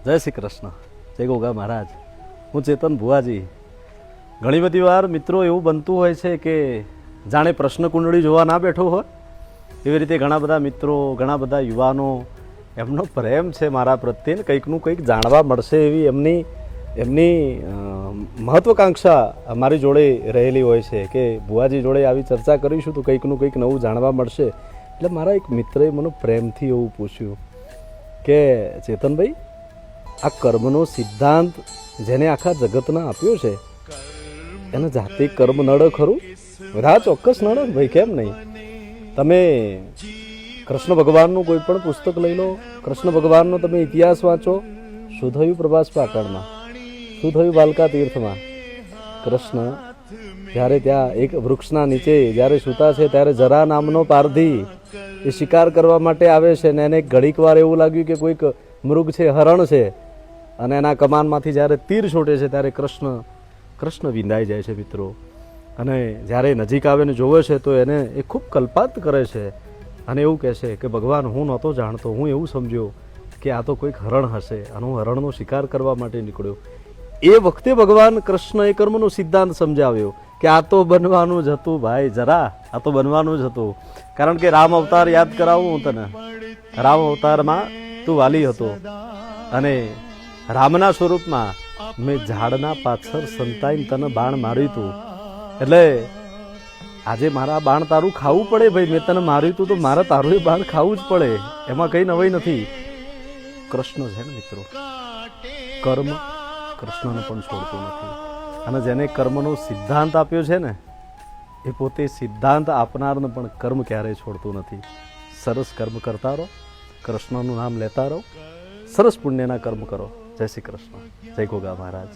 જય શ્રી કૃષ્ણ, જય ગોગા મહારાજ. હું ચેતન ભુવાજી. ઘણી બધી વાર મિત્રો એવું બનતું હોય છે કે જાણે પ્રશ્ન કુંડળી જોવા ના બેઠો હોય એવી રીતે ઘણા બધા મિત્રો, ઘણા બધા યુવાનો, એમનો પ્રેમ છે મારા પ્રત્યે, કંઈકનું કંઈક જાણવા મળશે એવી એમની મહત્વકાંક્ષા મારી જોડે રહેલી હોય છે કે ભુવાજી જોડે આવી ચર્ચા કરીશું તો કંઈકનું કંઈક નવું જાણવા મળશે. એટલે મારા એક મિત્રએ મને પ્રેમથી એવું પૂછ્યું કે ચેતનભાઈ, આ કર્મનો સિદ્ધાંત જેને આખા જગતના આપ્યો છે એને જાતે કર્મ નડે ખરું? હા, ચોક્કસ નડે ભાઈ, કેમ નહીં? તમે કૃષ્ણ ભગવાનનું કોઈ પણ પુસ્તક લઈ લો, કૃષ્ણ ભગવાનનો તમે ઇતિહાસ વાંચો. શું થયું પ્રભાસ પાટણમાં? શું થયું બાલકા તીર્થમાં? કૃષ્ણ જ્યારે ત્યાં એક વૃક્ષના નીચે જ્યારે સૂતા છે ત્યારે જરા નામનો પારધી એ શિકાર કરવા માટે આવે છે ને એને ઘડીક વાર એવું લાગ્યું કે કોઈક મૃગ છે, હરણ છે, અને એના કમાનમાંથી જ્યારે તીર છોટે છે ત્યારે કૃષ્ણ વિંધાઈ જાય છે મિત્રો. અને જ્યારે નજીક આવીને જોવે છે તો એને એ ખૂબ કલ્પાત કરે છે અને એવું કહે છે કે ભગવાન, હું નહોતો જાણતો, હું એવું સમજ્યો કે આ તો કોઈક હરણ હશે અને હું હરણનો શિકાર કરવા માટે નીકળ્યો. એ વખતે ભગવાન કૃષ્ણ એ કર્મનો સિદ્ધાંત સમજાવ્યો કે આ તો બનવાનું જ હતું ભાઈ, જરા આ તો બનવાનું જ હતું. કારણ કે રામ અવતાર યાદ કરાવું હું તને. રામ અવતારમાં તું વાલી હતો અને રામના સ્વરૂપમાં મેં ઝાડના પાછળ સંતાઈને તને બાણ માર્યું હતું. એટલે આજે મારા બાણ તારું ખાવું પડે ભાઈ. મેં તને માર્યું હતું તો મારે તારું એ બાણ ખાવું જ પડે, એમાં કંઈ નવાઈ નથી. કૃષ્ણ છે ને મિત્રો, કર્મ કૃષ્ણને પણ છોડતું નથી. અને જેને કર્મનો સિદ્ધાંત આપ્યો છે ને એ પોતે સિદ્ધાંત આપનારને પણ કર્મ ક્યારેય છોડતું નથી. સરસ કર્મ કરતા રહો, કૃષ્ણનું નામ લેતા રહો, સરસ પુણ્યના કર્મ કરો. જય શ્રી કૃષ્ણ, જય ગોગા મહારાજ.